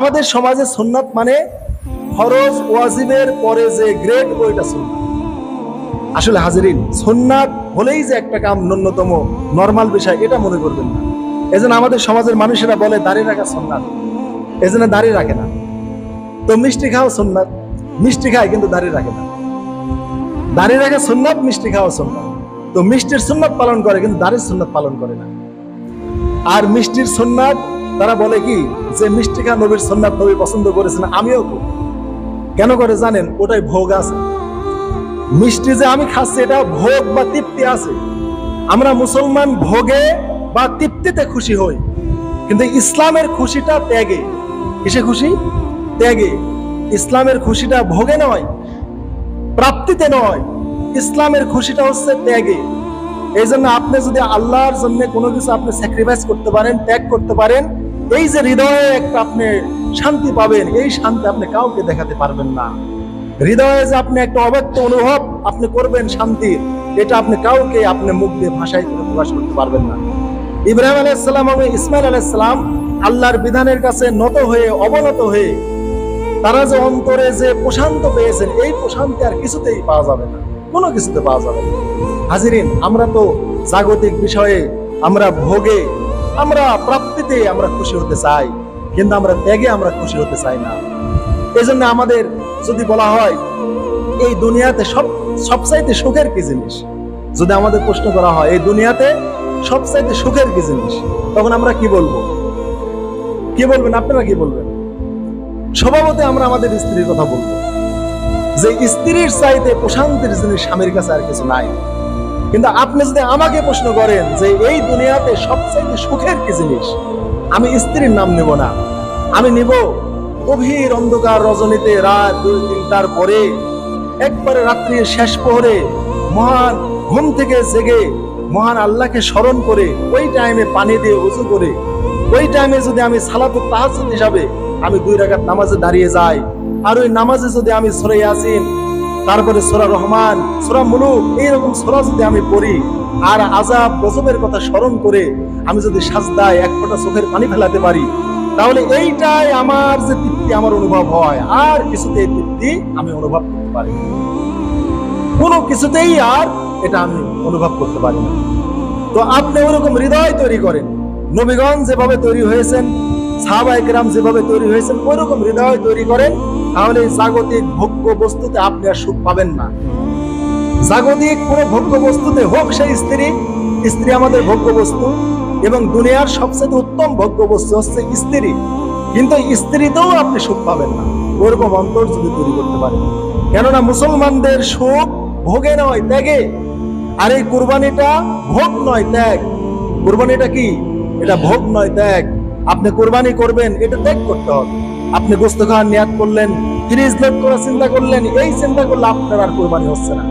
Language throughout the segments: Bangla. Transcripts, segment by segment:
আমাদের সমাজে সুন্নাত মানে ফরজ ওয়াজিবের পরে যে গ্রেড ওইটা সুন্নাত। আসলে হাজিরিন, সুন্নাত হলেই যে একটা কাম ন্যূনতম নরমাল বিষয় এটা মনে করবেন না। এজন্য আমাদের সমাজের মানুষেরা বলে দাড়ি রাখা সুন্নাত, এজন্য দাড়ি রাখে না। তো মিষ্টি খাওয়া সুন্নাত, মিষ্টি খায় কিন্তু দাড়ি রাখে না। দাড়ি রাখা সুন্নাত, মিষ্টি খাওয়া সুন্নাত। তো মিষ্টির সুন্নাত পালন করে কিন্তু দাড়ির সুন্নাত পালন করে না। আর মিষ্টির সুন্নাত তারা বলে কি যে মিষ্টি খা নবীর সুন্নাত, নবী পছন্দ করেছেন, আমিও করি। কেন করে জানেন? ওটাই ভোগ আছে। মিষ্টি যে আমি খাচ্ছি এটা ভোগ বা তৃপ্তি আছে। আমরা মুসলমান ভোগে বা তৃপ্তিতে খুশি হই, কিন্তু ইসলামের খুশিটা ত্যাগে। কিসে খুশি? ত্যাগে। ইসলামের খুশিটা ভোগে নয়, প্রাপ্তিতে নয়, ইসলামের খুশিটা হচ্ছে ত্যাগে। এই জন্য আপনি যদি আল্লাহর জন্য কোনো কিছু আপনি স্যাক্রিফাইস করতে পারেন, ত্যাগ করতে পারেন, এই যে হৃদয়ে একটা আপনি শান্তি পাবেন, এই শান্তি আপনি কাউকে দেখাতে পারবেন না। হৃদয়ে যে আপনি একটা অব্যক্ত অনুভব আপনি করবেন শান্তির, এটা আপনি কাউকে আপনি মুখ দিয়ে ভাষায় করে প্রকাশ করতে পারবেন না। ইব্রাহিম আলাইহিস সালাম এবং ইসমাইল আলাইহিস সালাম আল্লাহর বিধানের কাছে নত হয়ে অবনত হয়ে তারা যে অন্তরে যে প্রশান্ত পেয়েছেন, এই প্রশান্তি আর কিছুতেই পাওয়া যাবে না, কোনো কিছুতে পাওয়া যাবে না। হাজিরিন, আমরা তো জাগতিক বিষয়ে, আমরা ভোগে, আমরা প্রাপ্তিতে আমরা খুশি হতে চাই, কিন্তু আমরা ত্যাগে আমরা খুশি হতে চাই না। এই জন্য আমাদের যদি বলা হয় এই দুনিয়াতে সবচাইতে সুখের কি জিনিস, যদি আমাদের প্রশ্ন করা হয় এই দুনিয়াতে সবচাইতে সুখের কি জিনিস, তখন আমরা কি বলবো? কি বলবেন? আপনারা কি বলবেন? স্বভাবতই আমরা আমাদের স্ত্রীর কথা বলবো, যে স্ত্রীর চাইতে প্রশান্তির জিনিস স্বামীর কাছে আর কিছু নাই। কিন্তু আপনি যদি আমাকে প্রশ্ন করেন যে এই দুনিয়াতে সবচাইতে সুখের কি জিনিস, আমি স্ত্রীর নাম নেব না, আমি নিব গভীর অন্ধকার রজনীতে রাত 2-3টার পরে একবারে রাত্রির শেষ প্রহরে মহান ঘুম থেকে জেগে মহান আল্লাহকে স্মরণ করে ওই টাইমে পানি দিয়ে ওযু করে ওই টাইমে যদি আমি সালাতুত তাহাজ্জুদ হিসাবে আমি 2 রাকাত নামাজে দাঁড়িয়ে যাই, আর ওই নামাজে যদি আমি সূরা ইয়াসিন, তারপরে সূরা রহমান, সূরা মুলুক, এইরকম সূরা যদি আমি পড়ি, আর আযাব গজবের কথা স্মরণ করে আমি যদি সাজদায় এক ফোঁটা চোখের পানি ফেলাতে পারি, তাহলে এইটাই আমার যে তৃপ্তি আমার অনুভব হয়। আর কিছুতে এই তৃপ্তি আমি অনুভব করতে পারি না, কোনো কিছুতেই আর এটা আমি অনুভব করতে পারি না। তো আপনি ওরকম হৃদয় তৈরি করেন, নবীগণ যেভাবে তৈরি হয়েছেন, সাহাবায়ে কেরাম যেভাবে তৈরি হয়েছেন, ওইরকম হৃদয় তৈরি করেন, তাহলে জাগতিক ভোগ্য বস্তুতে আপনি আর সুখ পাবেন না। জাগতিক কোনো ভোগ্য বস্তুতে, হোক সেই স্ত্রী আমাদের ভোগ্য বস্তু, এবং দুনিয়ার সবচেয়ে উত্তম ভোগ্য বস্তু হচ্ছে স্ত্রী, কিন্তু স্ত্রীতেও আপনি সুখ পাবেন না ওরকম অন্তর যদি তৈরি করতে পারেন। কেননা মুসলমানদের সুখ ভোগে নয়, ত্যাগে। আর এই কুরবানিটা ভোগ নয়, ত্যাগ। কুরবানিটা কি? এটা ভোগ নয়, ত্যাগ। আপনি কুরবানি করবেন, এটা ত্যাগ করতে হবে। আপনি গোশত খাওয়ার নিয়াত করলেন, ফ্রিজ লোড করার চিন্তা করলেন, এই চিন্তা করলে আপনার আর কুরবানি হচ্ছে না।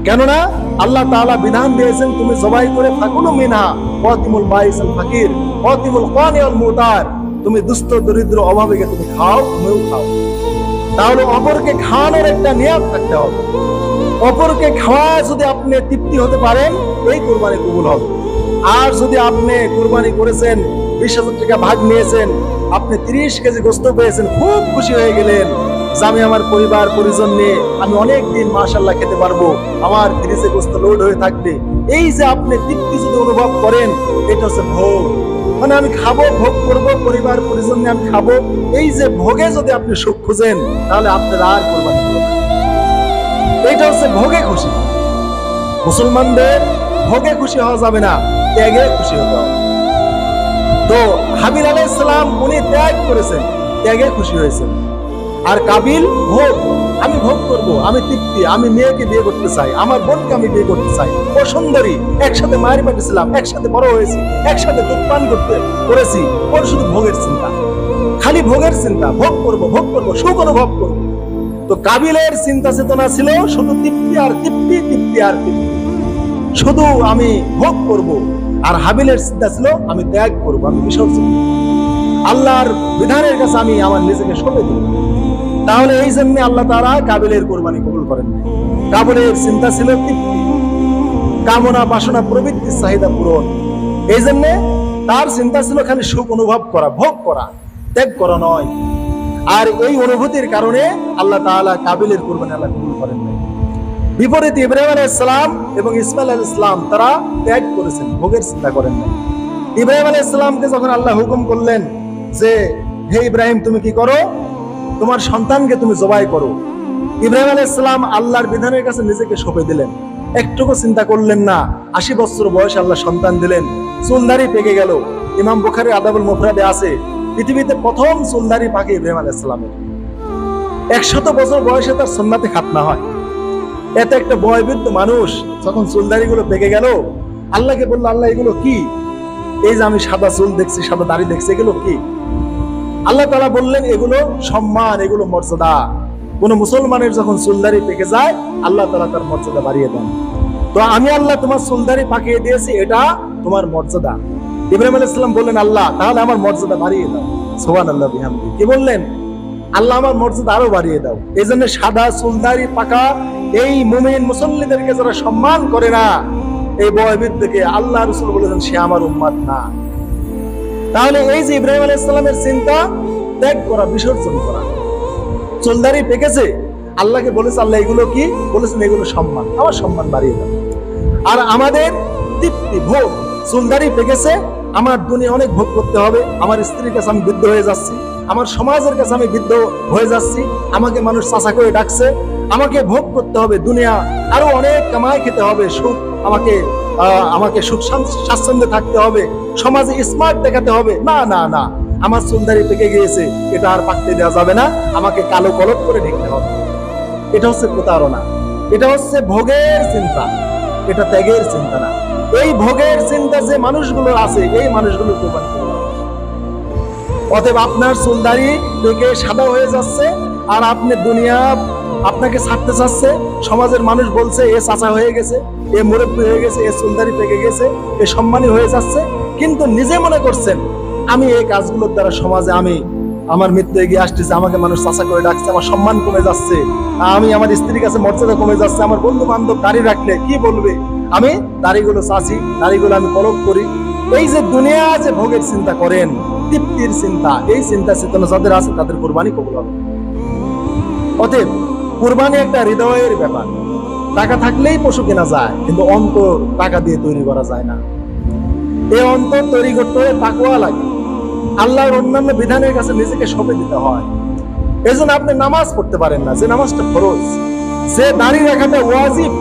কেননা আল্লাহ তাআলা বিধান দিয়েছেন তুমি জবাই করে ফাকুলু মিনহা ওয়াতিমুল বাইসুল ফাকির ওয়াতিমুল কানিউল মুতার, তুমি দুস্থ দরিদ্র অভাবীকে তুমি খাও, তুমিও খাও। তাহলে অপরকে খাওয়ানোর একটা নিয়ত থাকতে হবে। অপরকে খাওয়া যদি আপনি তৃপ্তি হতে পারেন, এই কুরবানি কবুল হবে। আর যদি আপনি কুরবানি করেছেন, 20,000 টাকা ভাগ নিয়েছেন, আপনি 30 কেজি গোশত পেয়েছেন, খুব খুশি হয়ে গেলেন যে আমি আমার পরিবার পরিজন নিয়ে আমি অনেক দিন মাশাআল্লাহ খেতে পারবো, আমার ফ্রিজে গোশত লোড হয়ে থাকবে, এই যে আপনি তৃপ্তি যদি অনুভব করেন, এটা হচ্ছে ভোগ। মানে আমি খাবো, ভোগ করবো, পরিবার পরিজন নিয়ে আমি খাবো, এই যে ভোগে যদি আপনি সুখ খুঁজেন, তাহলে আপনার আর কুরবানি করবেন না। এইটা হচ্ছে ভোগে খুশি। মুসলমানদের ভোগে খুশি হওয়া যাবে না, ত্যাগে খুশি হতে হবে। তো হাবিল আলাইহিস সালাম উনি ত্যাগ করেছেন, ত্যাগে খুশি হয়েছেন। আর কাবিল ভোগ, আমি ভোগ করব, আমি তৃপ্তি, আমি মেয়েকে বিয়ে করতে চাই, আমার বোনকে আমি বিয়ে করতে চাই, ও সুন্দরী, একসাথে মায়ের পেটে ছিলাম, একসাথে বড় হয়েছি, একসাথে দুধ পান করেছি, ওর শুধু ভোগের চিন্তা, খালি ভোগের চিন্তা, ভোগ করব, সুখ অনুভব করব। তো কাবিলের চিন্তা চেতনা ছিল শুধু তৃপ্তি আর তৃপ্তি, তৃপ্তি আর তৃপ্তি, শুধু আমি ভোগ করব। আর হাবিলের চিন্তা ছিল আমি ত্যাগ করব, আমি বিসর্জন দেব, আল্লাহর বিধানের কাছে আমি আমার নিজেকে সঁপে দেব। তাহলে এই জন্য আল্লাহ তাআলা কাবিলের কুরবানি কবুল করেন না। কাবিলের চিন্তা ছিল তৃপ্তি, কামনা বাসনা প্রবৃত্তির চাহিদা পূরণ। এই জন্য তার চিন্তা ছিল খালি সুখ অনুভব করা, ভোগ করা, ত্যাগ করা নয়। আর এই অনুভূতির কারণে আল্লাহ তাআলা কাবিলের কুরবানি আল্লাহ কবুল করেন নাই। বিপরীতে ইব্রাহিম আলাইহিস সালাম এবং ইসমাইল আলাইহিস সালাম তারা ত্যাগ করেছেন, ভোগের চিন্তা করেন নাই। ইব্রাহিম আলাইহিস সালামকে যখন আল্লাহ হুকুম করলেন যে হে ইব্রাহিম তুমি কি করো, তোমার সন্তানকে তুমি জবাই করো, ইব্রাহিম আলাইহিস সালাম আল্লাহর বিধানের কাছে নিজেকে সঁপে দিলেন, একটুকু চিন্তা করলেন না। 80 বছর বয়সে আল্লাহ সন্তান দিলেন, চুলদারি পেকে গেল। ইমাম বুখারী আদাবুল মুফরাদে আছে পৃথিবীতে প্রথম চুলদারি পাকে ইব্রাহিম আলাইহিস সালামের। 100 বছর বয়সে তার সুন্নাতে খাতনা হয়। এত একটা বয়বৃদ্ধ মানুষ যখন চুলদারি গুলো পেকে গেল, আল্লাহকে বললো আল্লাহ এগুলো কি? এই যে আমি সাদা চুল দেখছি, সাদা দাড়ি দেখছি, এগুলো কি? আল্লাহ তাআলা বললেন এগুলো সম্মান, এগুলো মর্যাদা। কোন মুসলমানের যখন চুলদারি পেকে যায় আল্লাহ তাআলা তার মর্যাদা বাড়িয়ে দেন। তো আমি আল্লাহ তোমার চুলদারি পাকিয়ে দিয়েছি, এটা তোমার মর্যাদা। ইব্রাহিম আলাইহিস সালাম বললেন আল্লাহ তাহলে আমার মর্যাদা বাড়িয়ে দাও। সুবহানাল্লাহ বিহামদিহি। কি বললেন? আল্লাহ আমার মর্যাদা আরো বাড়িয়ে দাও। এই জন্য সাদা চুলদারি পাকা এই মুমিন মুসল্লিদেরকে যারা সম্মান করে না, এই বয়বৃদ্ধকে আল্লাহ রাসূল বলেছেন সে আমার উম্মত না। তাহলে এই যে ইব্রাহিম আলাইহিস সালামের চিন্তা, ত্যাগ করা, বিসর্জন করা। চুলদারি পেকেছে, আল্লাহকে বলেছে আল্লাহ এগুলো কি? বলেছেন এগুলো সম্মান, আমার সম্মান বাড়িয়ে দাও। আর আমাদের তৃপ্তি, ভোগ, চুলদারি পেকেছে, আমার দুনিয়া অনেক ভোগ করতে হবে, আমার স্ত্রীর কাছে আমি বৃদ্ধ হয়ে যাচ্ছি, আমার সমাজের কাছে আমি বৃদ্ধ হয়ে যাচ্ছি, আমাকে মানুষ চাচা করে ডাকছে, আমাকে ভোগ করতে হবে, দুনিয়া আরো অনেক কামাই খেতে হবে, সুখ আমাকে সুখ স্বাচ্ছন্দ্যে থাকতে হবে, সমাজে স্মার্ট দেখাতে হবে। না না না, আমার চুলদারি পেকে গিয়েছে, এটা আর পাকতে দেওয়া যাবে না, আমাকে কালো কলপ করে ঢেকতে হবে। এটা হচ্ছে প্রতারণা, এটা হচ্ছে ভোগের চিন্তা, এটা ত্যাগের চিন্তা না। এই ভোগের চিন্তা যে মানুষগুলো আছে, এই মানুষগুলো কোরবানি করবে। অতএব আপনার চুলদারি পেকে সাদা হয়ে যাচ্ছে, আর আপনি দুনিয়া আপনাকে ছাড়তে চাচ্ছে, সমাজের মানুষ বলছে এ চাচা হয়ে গেছে, এ মুরব্বী হয়ে গেছে, এ চুলদারি পেকে গেছে, এ সম্মানী হয়ে যাচ্ছে, কিন্তু নিজে মনে করছেন আমি এই কাজগুলোর দ্বারা সমাজে আমি আমার মৃত্যু এগিয়ে আসতেছে, আমাকে মানুষ চাচা করে ডাকছে, আমার সম্মান কমে যাচ্ছে, আমি আমার স্ত্রীর কাছে মর্যাদা কমে যাচ্ছে, আমার বন্ধু বান্ধব দাড়ি রাখলে কি বলবে, আমি দাড়িগুলো চাচি, দাড়িগুলো আমি কলপ করি। এই যে দুনিয়া যে ভোগের চিন্তা করেন, তৃপ্তির চিন্তা, এই চিন্তা চেতনা যাদের আছে তাদের কোরবানি কবুল হবে। অতএব কোরবানি একটা হৃদয়ের ব্যাপার। টাকা থাকলেই পশু কেনা যায়, কিন্তু অন্তর টাকা দিয়ে তৈরি করা যায় না। এই অন্তর তৈরি করতে হলে তাকওয়া লাগে, আল্লাহর অন্যান্য বিধানের কাছে নিজেকে সঁপে দিতে হয়। এই জন্য আপনি নামাজ পড়তে পারেন না, যে নামাজটা ফরজ, যে দাড়ি রাখাটা ওয়াজিব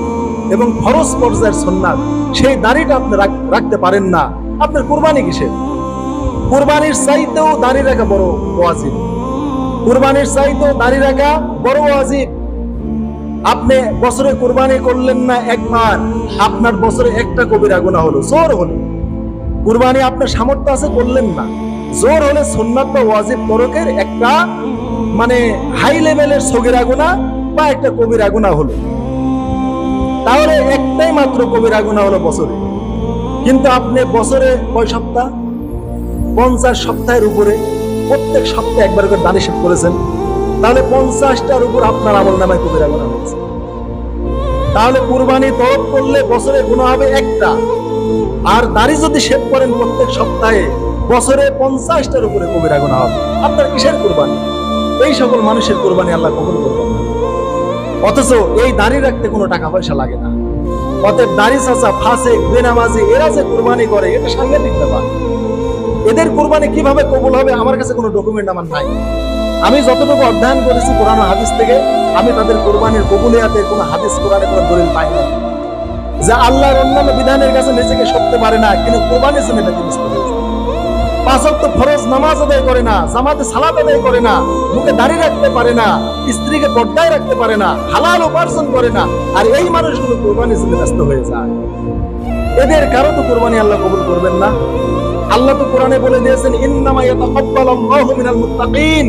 এবং ফরজ পর্যায়ের সুন্নাত, সেই দাড়িটা আপনি রাখতে পারেন না, আপনার কোরবানি কিসের? কোরবানির চাইতেও দাড়ি রাখা বড় ওয়াজিব, কোরবানির চাইতেও দাড়ি রাখা বড় ওয়াজিব। আপনি বছরে কোরবানি করলেন না একবার, আপনার বছরে একটা কবিরা গুনাহ হলো, জোর হলো। কুরবানি আপনার সামর্থ্য আছে করলেন না, জোর হলে সুন্নাত বা ওয়াজিব তরকের একটা মানে হাই লেভেলের সগীরা গুনাহ বা একটা কবিরা গুনাহ হলো। তাহলে একটাই মাত্র কবিরা গুনাহ হলো বছরে, কিন্তু আপনি বছরে কয় সপ্তাহ? 50 সপ্তাহের উপরে প্রত্যেক সপ্তাহে একবার করে দাড়ি শেভ করেছেন, তাহলে 50টার উপর আপনার আমলনামায় কবিরা গুনাহ হয়েছে। তাহলে কুরবানি তরফ করলে বছরে গুনাহ হবে একটা, আর দাড়ি যদি শেভ করেন প্রত্যেক সপ্তাহে, বছরে 50টার উপরে কবিরা গুনাহ হবে। আপনার কিসের কুরবানি? এই সকল মানুষের কুরবানি আল্লাহ কবুল করবেন না। অথচ এই দাড়ি রাখতে কোনো টাকা পয়সা লাগে না। অতএব দাড়ি চাচা, ফাসিক, বেনামাজি এরা যে কুরবানি করে, এটা সাংঘাতিক ব্যাপার। এদের কুরবানি কিভাবে কবুল হবে আমার কাছে কোনো ডকুমেন্ট আমার নাই। আমি যতটুকু অধ্যয়ন করেছি কোরআন ও হাদিস থেকে, আমি তাদের কুরবানির কবুলিয়াতের কোনো হাদিস কোরআনে কোনো দলিল পাই না যে আল্লাহর অন্যান্য বিধানের কাছে নিজেকে সরতে পারে না, কিন্তু কোরবানির জন্য এটা জিনিস করে। 5 ওয়াক্ত ফরজ নামাজ আদায় করে না, জামাতে সালাত আদায় করে না, মুখে দাড়ি রাখতে পারে না, স্ত্রীকে পর্দায় রাখতে পারে না, হালাল উপার্জন করে না, আর এই মানুষগুলো কোরবানির জন্য ব্যস্ত হয়ে যায়। এদের কারো তো কোরবানি আল্লাহ কবুল করবেন না। আল্লাহ তো কোরআনে বলে দিয়েছেন ইন্নামা ইয়াতাকাব্বালুল্লাহু মিনাল মুত্তাকিন।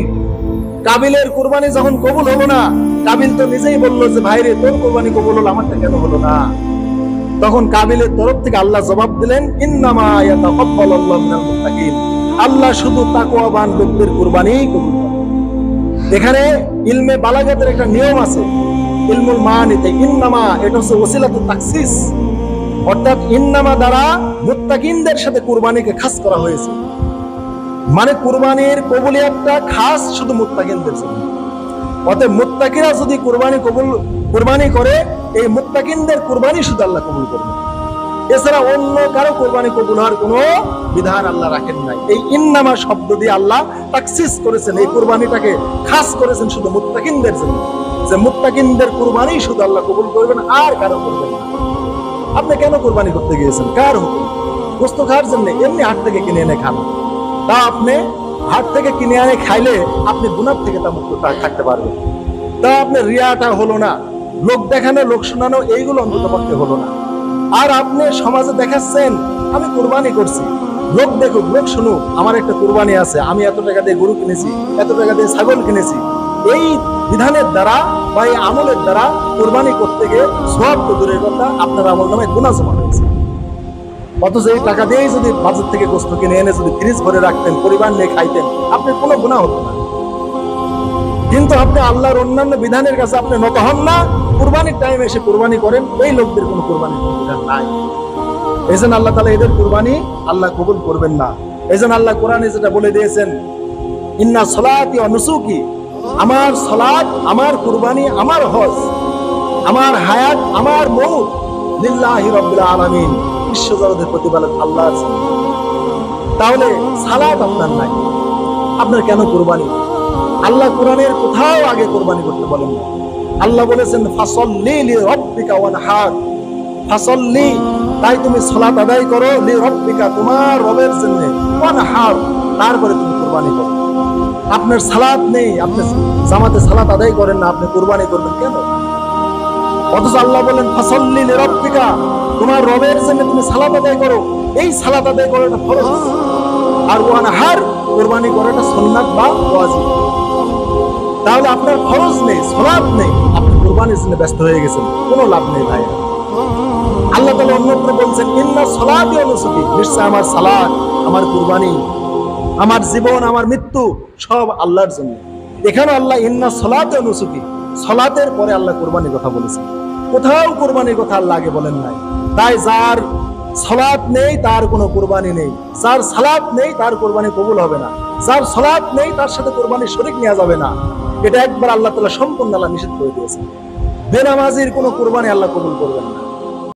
কাবিলের কুরবানি যখন কবুল হলো না, কাবিল তো নিজেই বলল যে ভাইরে তোর কুরবানি কবুল হলো, আমারটা কেন হলো না? তখন কাবিলের তরফ থেকে আল্লাহ জবাব দিলেন ইন্নামা ইয়াতাকাব্বালুল্লাহু মিনাল মুত্তাকিন। আল্লাহ শুধু তাকওয়াবান লোকদের কুরবানিই কবুল করেন। এখানে ইলমে বালাগাতের একটা নিয়ম আছে, ইলমুল মানিতে ইন্নামা, এটা হচ্ছে ওসিলাতুত তাকসিস, অর্থাৎ ইন্নামা দ্বারা মুত্তাকিনদের সাথে কুরবানিকে খাস করা হয়েছে। মানে কুরবানির কবুলিয়াতটা খাস শুধু মুত্তাকিনদের জন্য। অতএব মুত্তাকিরা যদি কুরবানি করে, এই মুত্তাকিনদের কুরবানি শুধু আল্লাহ কবুল করবে, এছাড়া অন্য কারো কুরবানি কবুল হওয়ার কোনো বিধান আল্লাহ রাখেন নাই। এই ইন্নামা শব্দ দিয়ে আল্লাহ তাকসিস করেছেন, এই কুরবানিটাকে খাস করেছেন শুধু মুত্তাকিনদের জন্য, যে মুত্তাকিনদের কুরবানি শুধু আল্লাহ কবুল করবেন, আর কারো করবেন না। আপনি কেন কুরবানি করতে গিয়েছেন? কার হুকুম? গোস্ত খাওয়ার জন্য? এমনি হাট থেকে কিনে এনে খান। তা আপনি হাট থেকে কিনে এনে খাইলে আপনি গুনাহ থেকে তা মুক্ত থাকতে পারবেন। তা আপনার রিয়াটা হলো না, লোক দেখানো, লোক শোনানো, এইগুলো অন্তত পক্ষে হলো না। আর আপনি সমাজে দেখাচ্ছেন আমি কুরবানি করছি, লোক দেখুক, লোক শুনুক, আমার একটা কুরবানি আছে, আমি এত টাকা দিয়ে গরু কিনেছি, এত টাকা দিয়ে ছাগল কিনেছি। এই বিধানের দ্বারা বা এই আমলের দ্বারা কুরবানি করতে গিয়ে সওয়াব তো দূরের কথা, আপনার আমল নামে গুনাহ জমা হয়েছে। অথচ এই টাকা দিয়েই যদি বাজার থেকে গোস্ত কিনে এনে যদি ফ্রিজ ভরে রাখতেন, পরিবার নিয়ে খাইতেন, আপনার কোনো গুনাহ হতো না। কিন্তু আপনি আল্লাহর অন্যান্য বিধানের কাছে আপনি নত হন না, কুরবানির টাইমে এসে কুরবানি করেন, এই লোকদের কোনো কুরবানির বিধান নাই। এই জন্য আল্লাহ তাআলা এদের কুরবানি আল্লাহ কবুল করবেন না। এই জন্য আল্লাহ কোরআনে যেটা বলে দিয়েছেন, ইন্না সলাতি ওয়া নুসুকি, আমার সালাত, আমার কুরবানি, আমার হজ, আমার হায়াত, আমার মউত লিল্লাহি রাব্বিল আলামিন, বিশ্বজগতের প্রতিপালক আল্লাহর জন্য। তাহলে সালাত আপনার নাই, আপনার কেন কুরবানি? আল্লাহ কোরআনের কোথাও আগে কুরবানি করতে বলেন না। আল্লাহ বলেছেন ফাসাল্লি লিরাব্বিকা ওয়ানহার, ফাসাল্লি, তাই তুমি সালাত আদায় করো, লিরাব্বিকা, তোমার রবের জন্য, ওয়ানহার, তারপরে তুমি কুরবানি করো। আপনার সালাত নেই, আপনি জামাতে সালাত আদায় করেন না, আপনি কুরবানি করবেন কেন? অথচ আল্লাহ বলেন ফাসাল্লি লিরাব্বিকা, তোমার রবের জন্য তুমি সালাত আদায় করো। এই সালাত আদায় করাটা ফরজ, আর ওয়ানহার, কুরবানি করাটা সুন্নাত বা ওয়াজিব। তাহলে আপনার ফরজ নেই, সালাত নেই, আপনি কুরবানির জন্য ব্যস্ত হয়ে গেছেন, কোনো লাভ নেই ভাই। আল্লাহ তাআলা অন্যত্র বলছেন ইন্না সলাতি ওয়া নুসুকি, নিশ্চয় আমার সালাত, আমার কুরবানি, আমার জীবন, আমার মৃত্যু সব আল্লাহর জন্য। এখানে আল্লাহ ইন্না সলাতি ওয়া নুসুকি, সালাতের পরে আল্লাহ কুরবানির কথা বলেছেন, কোথাও কুরবানির কথা আল্লাহ আগে বলেন নাই। তাই যার সালাত নেই তার কোনো কুরবানি নেই, যার সালাত নেই তার কুরবানি কবুল হবে না, যার সালাত নেই তার সাথে কুরবানির শরীক নেওয়া যাবে না। এটা একবার আল্লাহ তাআলা সম্পূর্ণ আল্লাহ নিষেধ করে দিয়েছেন। বেনামাজির কোনো কুরবানি আল্লাহ কবুল করবেন না।